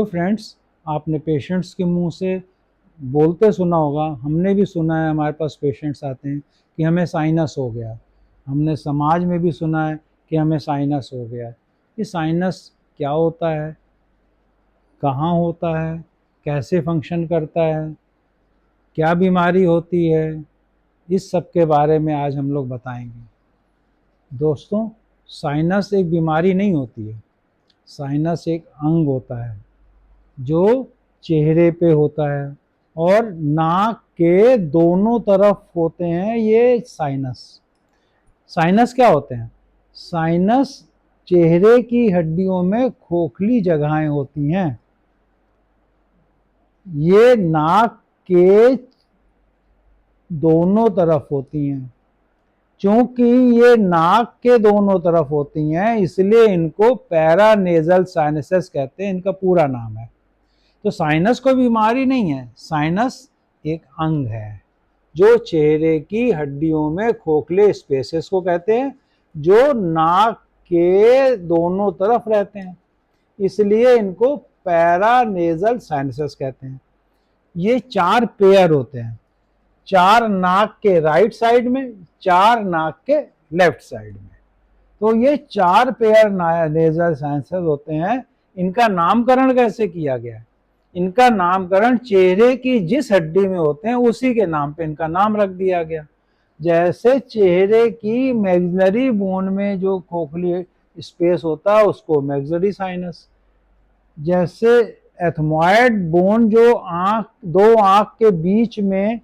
तो फ्रेंड्स, आपने पेशेंट्स के मुंह से बोलते सुना होगा, हमने भी सुना है, हमारे पास पेशेंट्स आते हैं कि हमें साइनस हो गया। हमने समाज में भी सुना है कि हमें साइनस हो गया। ये साइनस क्या होता है, कहाँ होता है, कैसे फंक्शन करता है, क्या बीमारी होती है, इस सब के बारे में आज हम लोग बताएंगे। दोस्तों, साइनस एक बीमारी नहीं होती है। साइनस एक अंग होता है जो चेहरे पे होता है और नाक के दोनों तरफ होते हैं। ये साइनस साइनस क्या होते हैं? साइनस चेहरे की हड्डियों में खोखली जगहें होती हैं। ये नाक के दोनों तरफ होती हैं। क्योंकि ये नाक के दोनों तरफ होती हैं, इसलिए इनको पैरानेजल साइनसेस कहते हैं। इनका पूरा नाम है। तो साइनस कोई बीमारी नहीं है, साइनस एक अंग है जो चेहरे की हड्डियों में खोखले स्पेसेस को कहते हैं, जो नाक के दोनों तरफ रहते हैं, इसलिए इनको पैरानेजल साइनसेस कहते हैं। ये 4 पेयर होते हैं, 4 नाक के राइट साइड में, 4 नाक के लेफ्ट साइड में। तो ये 4 पेयर नेजल साइनसेस होते हैं। इनका नामकरण कैसे किया गया है? इनका नामकरण चेहरे की जिस हड्डी में होते हैं उसी के नाम पे इनका नाम रख दिया गया। जैसे चेहरे की मैक्सिलरी बोन में जो खोखली स्पेस होता है उसको मैक्सिलरी साइनस, जैसे एथमॉइड बोन जो दो आंख के बीच में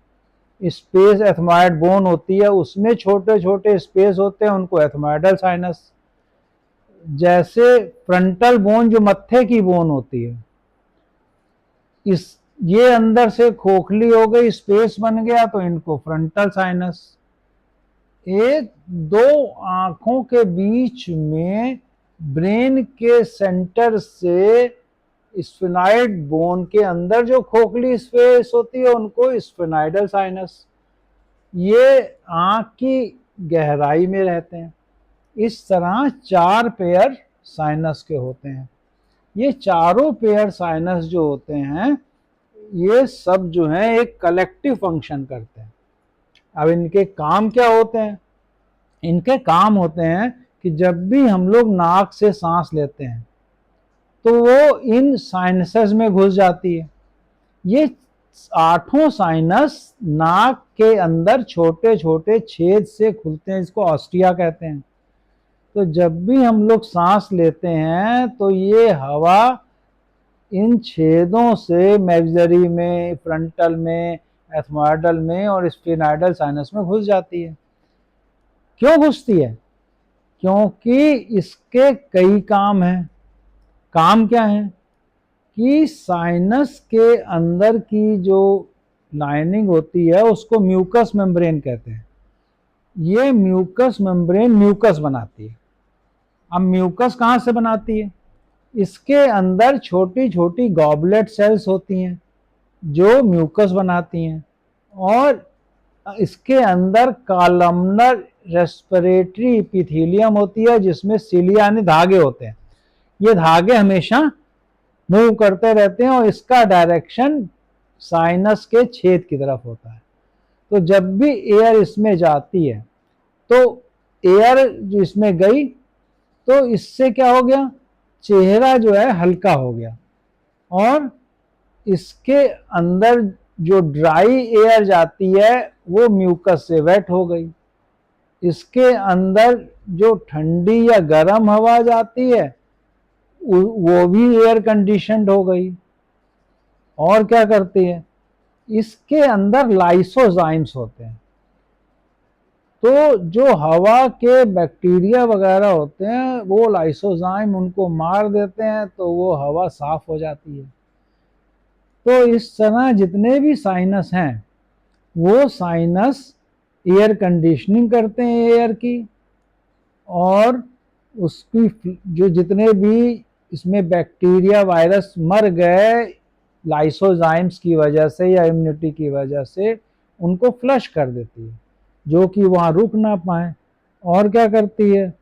स्पेस एथमॉइड बोन होती है, उसमें छोटे छोटे स्पेस होते हैं, उनको एथमॉइडल साइनस। जैसे फ्रंटल बोन जो मत्थे की बोन होती है, ये अंदर से खोखली हो गई, स्पेस बन गया, तो इनको फ्रंटल साइनस। एक दो आंखों के बीच में ब्रेन के सेंटर से स्फेनाइड बोन के अंदर जो खोखली स्पेस होती है उनको स्फेनाइडल साइनस। ये आंख की गहराई में रहते हैं। इस तरह 4 पेयर साइनस के होते हैं। ये चारों पेयर साइनस जो होते हैं, ये सब जो है एक कलेक्टिव फंक्शन करते हैं। अब इनके काम क्या होते हैं? इनके काम होते हैं कि जब भी हम लोग नाक से सांस लेते हैं तो वो इन साइनसेस में घुस जाती है। ये 8 साइनस नाक के अंदर छोटे छोटे छेद से खुलते हैं, इसको ऑस्टिया कहते हैं। तो जब भी हम लोग सांस लेते हैं तो ये हवा इन छेदों से मैक्सिलरी में, फ्रंटल में, एथमॉइडल में और स्फेनाइडल साइनस में घुस जाती है। क्यों घुसती है? क्योंकि इसके कई काम हैं। काम क्या है कि साइनस के अंदर की जो लाइनिंग होती है उसको म्यूकस मेम्ब्रेन कहते हैं। ये म्यूकस मेम्ब्रेन म्यूकस बनाती है। अब म्यूकस कहाँ से बनाती है? इसके अंदर छोटी छोटी गॉबलेट सेल्स होती हैं जो म्यूकस बनाती हैं, और इसके अंदर कॉलमनर रेस्पिरेटरी एपिथेलियम होती है जिसमें सिलिया यानी धागे होते हैं। ये धागे हमेशा मूव करते रहते हैं और इसका डायरेक्शन साइनस के छेद की तरफ होता है। तो जब भी एयर इसमें जाती है तो एयर जो इसमें गई तो इससे क्या हो गया, चेहरा जो है हल्का हो गया, और इसके अंदर जो ड्राई एयर जाती है वो म्यूकस से वेट हो गई। इसके अंदर जो ठंडी या गर्म हवा जाती है वो भी एयर कंडीशनड हो गई। और क्या करती है, इसके अंदर लाइसोजाइम्स होते हैं। तो जो हवा के बैक्टीरिया वगैरह होते हैं वो लाइसोजाइम उनको मार देते हैं, तो वो हवा साफ हो जाती है। तो इस तरह जितने भी साइनस हैं वो साइनस एयर कंडीशनिंग करते हैं एयर की, और उसकी जो जितने भी इसमें बैक्टीरिया वायरस मर गए लाइसोजाइम्स की वजह से या इम्यूनिटी की वजह से, उनको फ्लश कर देती है, जो कि वहाँ रुक ना पाए। और क्या करती है,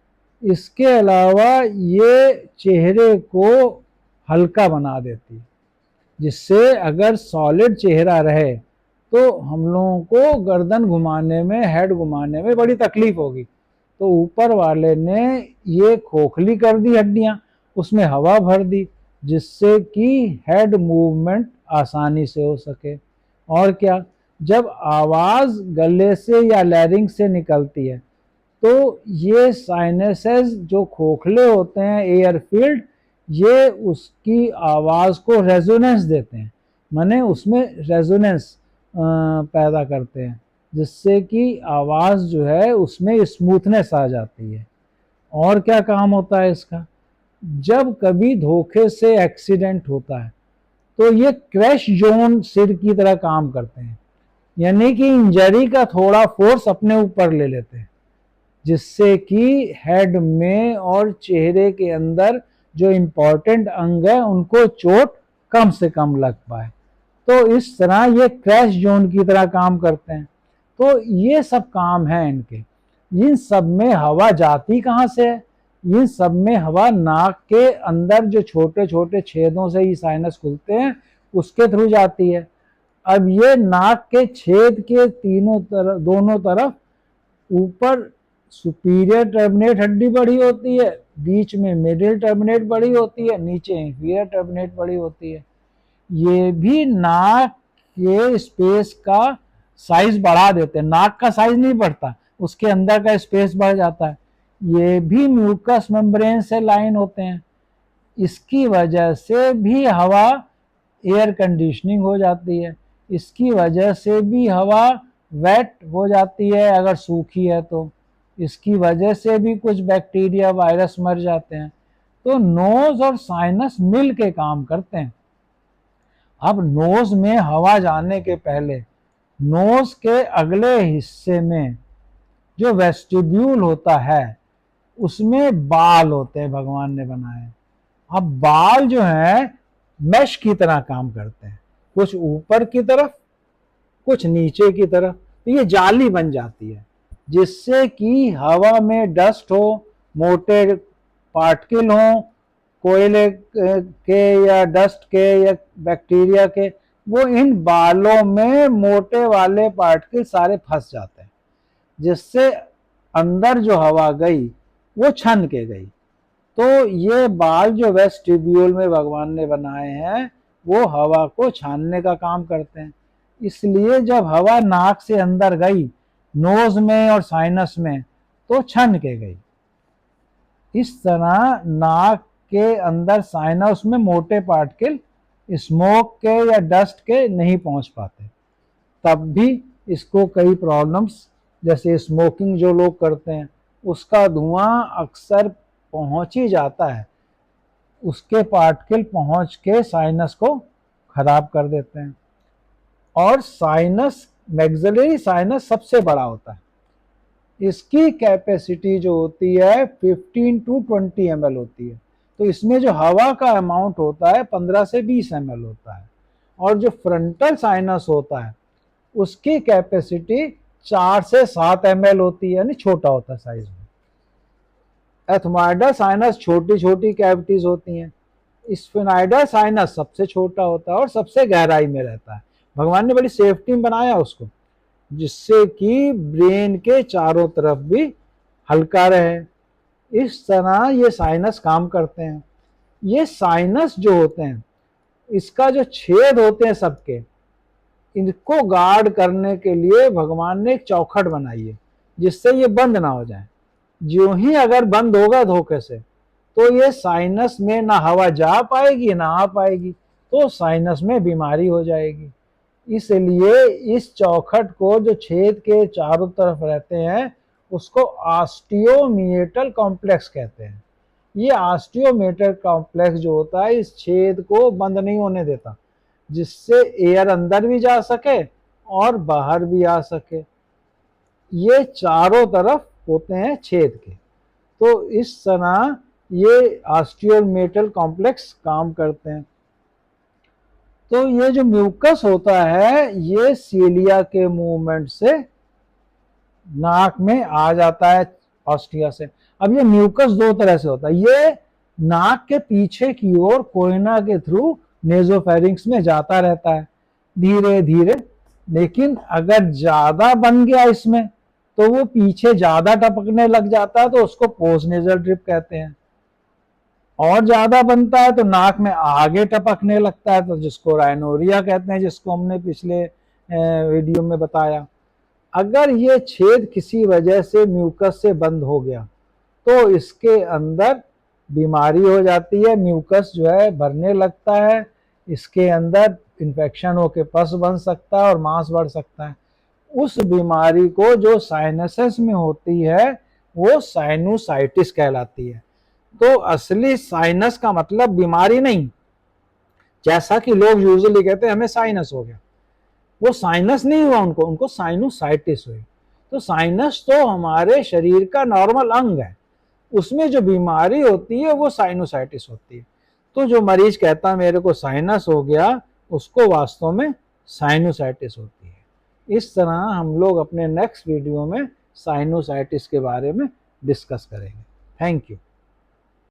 इसके अलावा ये चेहरे को हल्का बना देती है, जिससे अगर सॉलिड चेहरा रहे तो हम लोगों को गर्दन घुमाने में, हेड घुमाने में बड़ी तकलीफ होगी। तो ऊपर वाले ने ये खोखली कर दी हड्डियां, उसमें हवा भर दी, जिससे कि हेड मूवमेंट आसानी से हो सके। और क्या, जब आवाज गले से या लैरिंग से निकलती है तो ये साइनसेस जो खोखले होते हैं, एयर फील्ड, ये उसकी आवाज को रेजोनेंस देते हैं, माने उसमें रेजोनेंस पैदा करते हैं, जिससे कि आवाज जो है उसमें स्मूथनेस आ जाती है। और क्या काम होता है इसका, जब कभी धोखे से एक्सीडेंट होता है तो ये क्रैश जोन सिर की तरह काम करते हैं, यानी कि इंजरी का थोड़ा फोर्स अपने ऊपर ले लेते हैं, जिससे कि हेड में और चेहरे के अंदर जो इम्पोर्टेंट अंग है उनको चोट कम से कम लग पाए। तो इस तरह ये क्रैश जोन की तरह काम करते हैं। तो ये सब काम है इनके। इन सब में हवा जाती कहाँ से है, इन सब में हवा नाक के अंदर जो छोटे छोटे छेदों से ही साइनस खुलते हैं उसके थ्रू जाती है। अब ये नाक के छेद के तीनों तरफ, दोनों तरफ, ऊपर सुपीरियर टर्मिनेट हड्डी बड़ी होती है, बीच में मिडिल टर्मिनेट बड़ी होती है, नीचे इंफीरियर टर्मिनेट बड़ी होती है। ये भी नाक के स्पेस का साइज बढ़ा देते हैं, नाक का साइज नहीं बढ़ता, उसके अंदर का स्पेस बढ़ जाता है। ये भी म्यूकस मेम्ब्रेन से लाइन होते हैं, इसकी वजह से भी हवा एयर कंडीशनिंग हो जाती है, इसकी वजह से भी हवा वेट हो जाती है अगर सूखी है तो, इसकी वजह से भी कुछ बैक्टीरिया वायरस मर जाते हैं। तो नोज और साइनस मिल के काम करते हैं। अब नोज में हवा जाने के पहले नोज के अगले हिस्से में जो वेस्टिब्यूल होता है उसमें बाल होते हैं, भगवान ने बनाए। अब बाल जो है मैश की तरह काम करते हैं, कुछ ऊपर की तरफ कुछ नीचे की तरफ, तो ये जाली बन जाती है, जिससे कि हवा में डस्ट हो, मोटे पार्टिकल हो, कोयले के या डस्ट के या बैक्टीरिया के, वो इन बालों में मोटे वाले पार्टिकल सारे फंस जाते हैं, जिससे अंदर जो हवा गई वो छन के गई। तो ये बाल जो वेस्टिब्यूल में भगवान ने बनाए हैं वो हवा को छानने का काम करते हैं। इसलिए जब हवा नाक से अंदर गई नोज में और साइनस में तो छन के गई। इस तरह नाक के अंदर साइनस में मोटे पार्टिकल स्मोक के या डस्ट के नहीं पहुंच पाते, तब भी इसको कई प्रॉब्लम्स, जैसे स्मोकिंग जो लोग करते हैं उसका धुआं अक्सर पहुंच ही जाता है, उसके पार्टिकल पहुंच के साइनस को खराब कर देते हैं। और साइनस, मैक्सिलरी साइनस सबसे बड़ा होता है, इसकी कैपेसिटी जो होती है 15 to 20 ml होती है। तो इसमें जो हवा का अमाउंट होता है 15 से 20 ml होता है। और जो फ्रंटल साइनस होता है उसकी कैपेसिटी 4 से 7 ml होती है, यानी छोटा होता है साइज में। एथमॉइडल साइनस छोटी छोटी कैविटीज होती हैं, स्फेनाइडल साइनस सबसे छोटा होता है और सबसे गहराई में रहता है। भगवान ने बड़ी सेफ्टी में बनाया उसको, जिससे कि ब्रेन के चारों तरफ भी हल्का रहे। इस तरह ये साइनस काम करते हैं। ये साइनस जो होते हैं, इसका जो छेद होते हैं सबके, इनको गार्ड करने के लिए भगवान ने एक चौखट बनाई है, जिससे ये बंद ना हो जाए। जो ही अगर बंद होगा धोखे से तो ये साइनस में ना हवा जा पाएगी ना आ पाएगी, तो साइनस में बीमारी हो जाएगी। इसलिए इस चौखट को, जो छेद के चारों तरफ रहते हैं, उसको ऑस्टियोमिएटल कॉम्प्लेक्स कहते हैं। ये ऑस्टियोमिएटल कॉम्प्लेक्स जो होता है इस छेद को बंद नहीं होने देता, जिससे एयर अंदर भी जा सके और बाहर भी आ सके। ये चारों तरफ होते हैं छेद के। तो इस तरह ये ऑस्टियोमेटल कॉम्प्लेक्स काम करते हैं। तो ये जो म्यूकस होता है ये सीलिया के मूवमेंट से नाक में आ जाता है ऑस्टिया से। अब ये म्यूकस दो तरह से होता है, ये नाक के पीछे की ओर कोयना के थ्रू नेजोफेरिंक्स में जाता रहता है धीरे धीरे। लेकिन अगर ज्यादा बन गया इसमें तो वो पीछे ज्यादा टपकने लग जाता है, तो उसको पोस्ट नेजल ड्रिप कहते हैं। और ज्यादा बनता है तो नाक में आगे टपकने लगता है, तो जिसको राइनोरिया कहते हैं, जिसको हमने पिछले वीडियो में बताया। अगर ये छेद किसी वजह से म्यूकस से बंद हो गया तो इसके अंदर बीमारी हो जाती है, म्यूकस जो है भरने लगता है, इसके अंदर इन्फेक्शन होकर पस बन सकता है और मांस बढ़ सकता है। उस बीमारी को जो साइनसेस में होती है वो साइनोसाइटिस कहलाती है। तो असली साइनस का मतलब बीमारी नहीं, जैसा कि लोग यूजुअली कहते हैं हमें साइनस हो गया, वो साइनस नहीं हुआ, उनको साइनोसाइटिस हुई। तो साइनस तो हमारे शरीर का नॉर्मल अंग है, उसमें जो बीमारी होती है वो साइनोसाइटिस होती है। तो जो मरीज कहता है मेरे को साइनस हो गया, उसको वास्तव में साइनोसाइटिस होती है। इस तरह हम लोग अपने नेक्स्ट वीडियो में साइनोसाइटिस के बारे में डिस्कस करेंगे। Thank you.